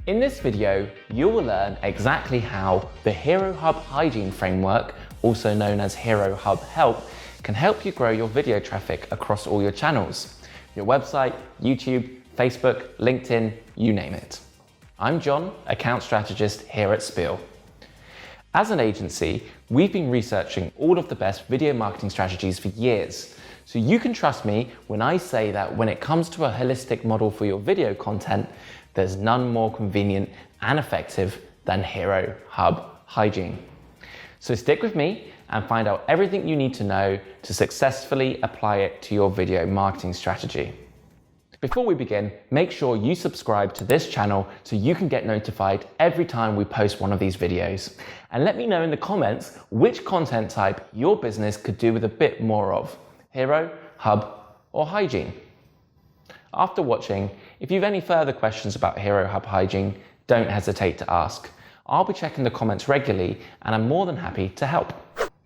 In this video, you will learn exactly how the Hero Hub Hygiene Framework, also known as Hero Hub Help, can help you grow your video traffic across all your channels. Your website, YouTube, Facebook, LinkedIn, you name it. I'm John, account strategist here at Spiel. As an agency, we've been researching all of the best video marketing strategies for years. So you can trust me when I say that when it comes to a holistic model for your video content, there's none more convenient and effective than Hero Hub Hygiene. So stick with me and find out everything you need to know to successfully apply it to your video marketing strategy. Before we begin, make sure you subscribe to this channel so you can get notified every time we post one of these videos. And let me know in the comments which content type your business could do with a bit more of: Hero, Hub, or Hygiene. After watching, if you've any further questions about Hero Hub Hygiene, don't hesitate to ask. I'll be checking the comments regularly and I'm more than happy to help.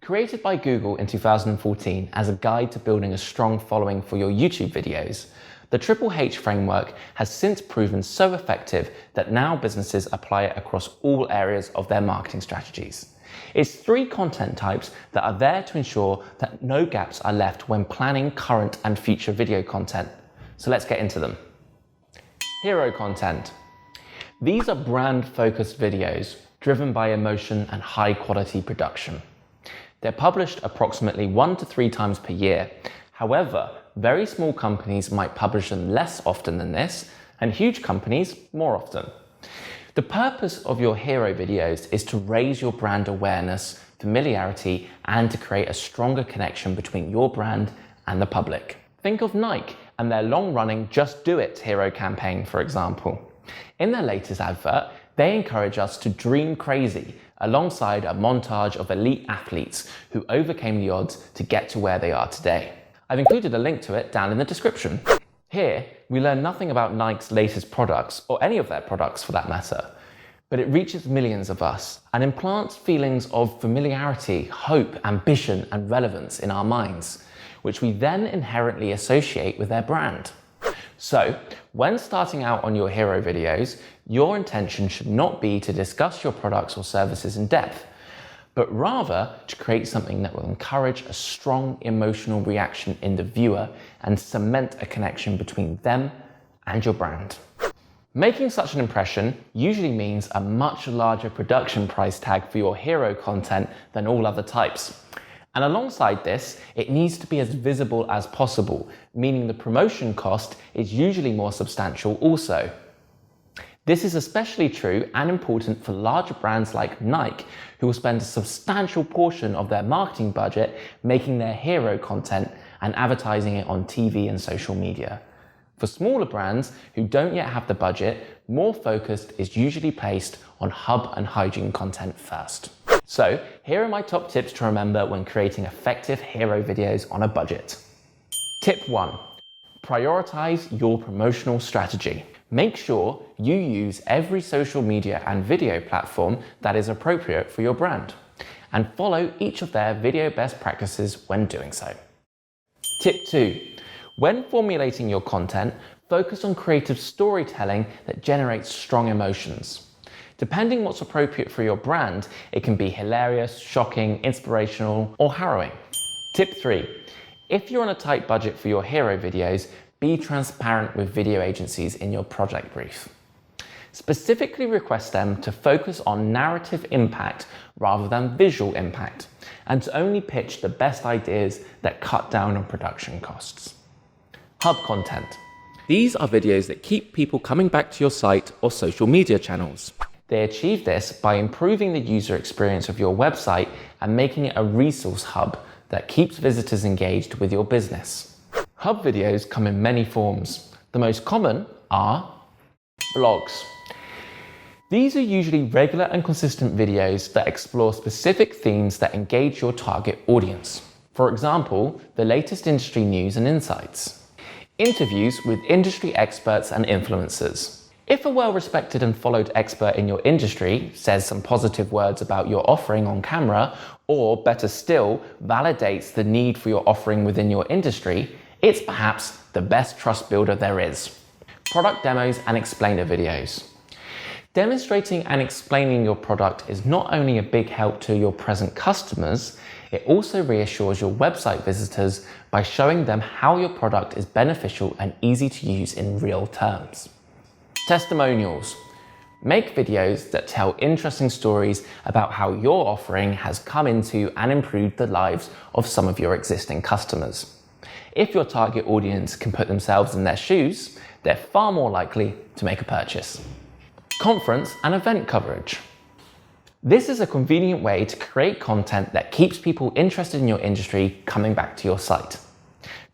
Created by Google in 2014 as a guide to building a strong following for your YouTube videos, the Triple H framework has since proven so effective that now businesses apply it across all areas of their marketing strategies. It's 3 content types that are there to ensure that no gaps are left when planning current and future video content. So let's get into them. Hero content. These are brand-focused videos driven by emotion and high-quality production. They're published approximately 1 to 3 times per year. However, very small companies might publish them less often than this, and huge companies more often. The purpose of your hero videos is to raise your brand awareness, familiarity, and to create a stronger connection between your brand and the public. Think of Nike and their long-running Just Do It hero campaign, for example. In their latest advert, they encourage us to dream crazy, alongside a montage of elite athletes who overcame the odds to get to where they are today. I've included a link to it down in the description. Here, we learn nothing about Nike's latest products, or any of their products for that matter, but it reaches millions of us and implants feelings of familiarity, hope, ambition, and relevance in our minds, which we then inherently associate with their brand. So, when starting out on your hero videos, your intention should not be to discuss your products or services in depth, but rather to create something that will encourage a strong emotional reaction in the viewer and cement a connection between them and your brand. Making such an impression usually means a much larger production price tag for your hero content than all other types. And alongside this, it needs to be as visible as possible, meaning the promotion cost is usually more substantial also. This is especially true and important for larger brands like Nike, who will spend a substantial portion of their marketing budget making their hero content and advertising it on TV and social media. For smaller brands who don't yet have the budget, more focus is usually placed on hub and hygiene content first. So, here are my top tips to remember when creating effective hero videos on a budget. Tip 1. Prioritize your promotional strategy. Make sure you use every social media and video platform that is appropriate for your brand, and follow each of their video best practices when doing so. Tip 2. When formulating your content, focus on creative storytelling that generates strong emotions. Depending what's appropriate for your brand, it can be hilarious, shocking, inspirational, or harrowing. Tip 3. If you're on a tight budget for your hero videos, be transparent with video agencies in your project brief. Specifically request them to focus on narrative impact rather than visual impact, and to only pitch the best ideas that cut down on production costs. Hub content. These are videos that keep people coming back to your site or social media channels. They achieve this by improving the user experience of your website and making it a resource hub that keeps visitors engaged with your business. Hub videos come in many forms. The most common are vlogs. These are usually regular and consistent videos that explore specific themes that engage your target audience. For example, the latest industry news and insights. Interviews with industry experts and influencers. If a well-respected and followed expert in your industry says some positive words about your offering on camera, or better still, validates the need for your offering within your industry, it's perhaps the best trust builder there is. Product demos and explainer videos. Demonstrating and explaining your product is not only a big help to your present customers, it also reassures your website visitors by showing them how your product is beneficial and easy to use in real terms. Testimonials. Make videos that tell interesting stories about how your offering has come into and improved the lives of some of your existing customers. If your target audience can put themselves in their shoes, they're far more likely to make a purchase. Conference and event coverage. This is a convenient way to create content that keeps people interested in your industry coming back to your site.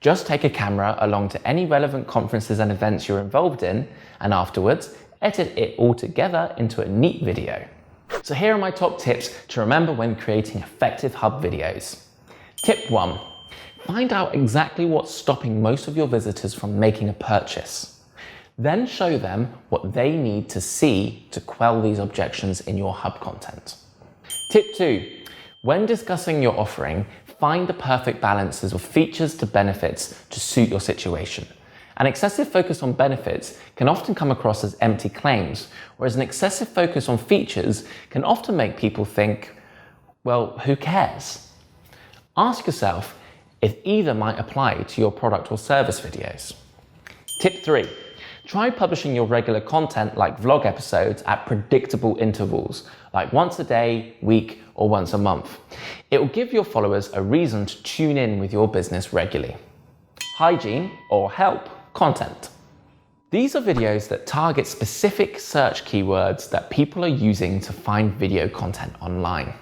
Just take a camera along to any relevant conferences and events you're involved in, and afterwards, edit it all together into a neat video. So here are my top tips to remember when creating effective hub videos. Tip 1. Find out exactly what's stopping most of your visitors from making a purchase. Then show them what they need to see to quell these objections in your hub content. Tip 2. When discussing your offering, find the perfect balances of features to benefits to suit your situation. An excessive focus on benefits can often come across as empty claims, whereas an excessive focus on features can often make people think, well, who cares? Ask yourself if either might apply to your product or service videos. Tip 3. Try publishing your regular content like vlog episodes at predictable intervals, like once a day, week, or once a month. It will give your followers a reason to tune in with your business regularly. Hygiene or help content. These are videos that target specific search keywords that people are using to find video content online.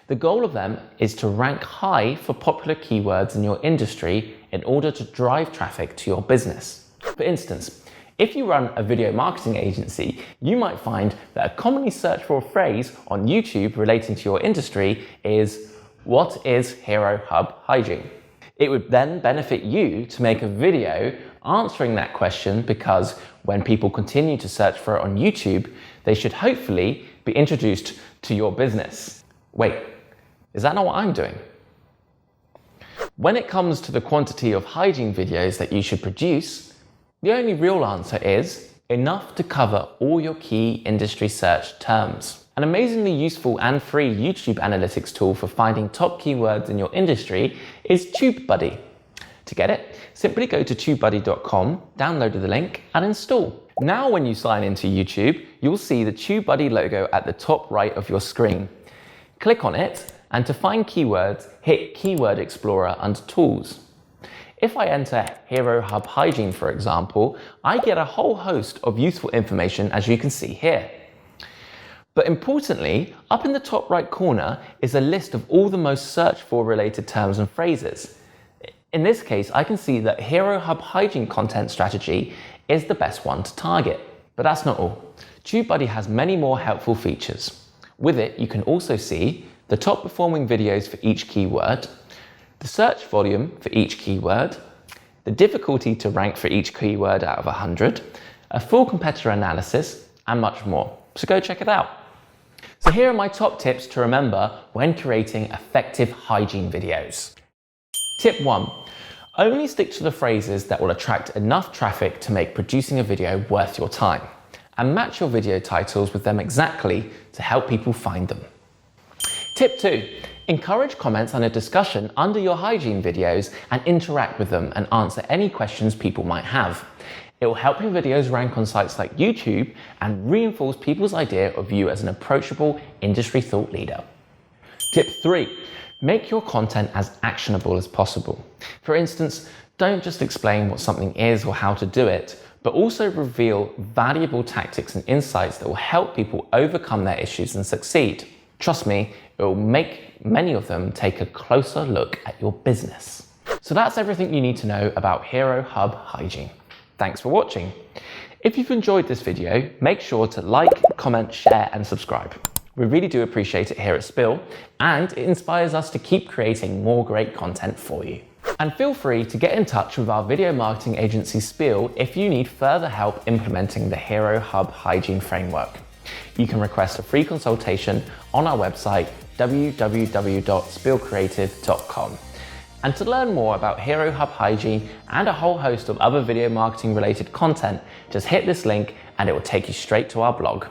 The goal of them is to rank high for popular keywords in your industry in order to drive traffic to your business. For instance, if you run a video marketing agency, you might find that a commonly searched for phrase on YouTube relating to your industry is, "What is Hero Hub Hygiene?" It would then benefit you to make a video answering that question, because when people continue to search for it on YouTube, they should hopefully be introduced to your business. Wait, is that not what I'm doing? When it comes to the quantity of hygiene videos that you should produce, the only real answer is enough to cover all your key industry search terms. An amazingly useful and free YouTube analytics tool for finding top keywords in your industry is TubeBuddy. To get it, simply go to tubebuddy.com, download the link, and install. Now when you sign into YouTube, you'll see the TubeBuddy logo at the top right of your screen. Click on it, and to find keywords, hit Keyword Explorer under Tools. If I enter Hero Hub Hygiene, for example, I get a whole host of useful information, as you can see here. But importantly, up in the top right corner is a list of all the most searched for related terms and phrases. In this case, I can see that Hero Hub Hygiene content strategy is the best one to target. But that's not all. TubeBuddy has many more helpful features. With it, you can also see the top performing videos for each keyword, the search volume for each keyword, the difficulty to rank for each keyword out of 100, a full competitor analysis, and much more. So go check it out. So here are my top tips to remember when creating effective hygiene videos. Tip 1. Only stick to the phrases that will attract enough traffic to make producing a video worth your time, and match your video titles with them exactly to help people find them. Tip 2. Encourage comments and a discussion under your hygiene videos and interact with them and answer any questions people might have. It will help your videos rank on sites like YouTube and reinforce people's idea of you as an approachable industry thought leader. Tip 3. Make your content as actionable as possible. For instance, don't just explain what something is or how to do it, but also reveal valuable tactics and insights that will help people overcome their issues and succeed. Trust me, it will make many of them take a closer look at your business. So that's everything you need to know about Hero Hub Hygiene. Thanks for watching. If you've enjoyed this video, make sure to like, comment, share, and subscribe. We really do appreciate it here at Spill, and it inspires us to keep creating more great content for you. And feel free to get in touch with our video marketing agency Spill if you need further help implementing the Hero Hub Hygiene framework. You can request a free consultation on our website, www.spillcreative.com. And to learn more about Hero Hub Hygiene and a whole host of other video marketing related content, just hit this link and it will take you straight to our blog.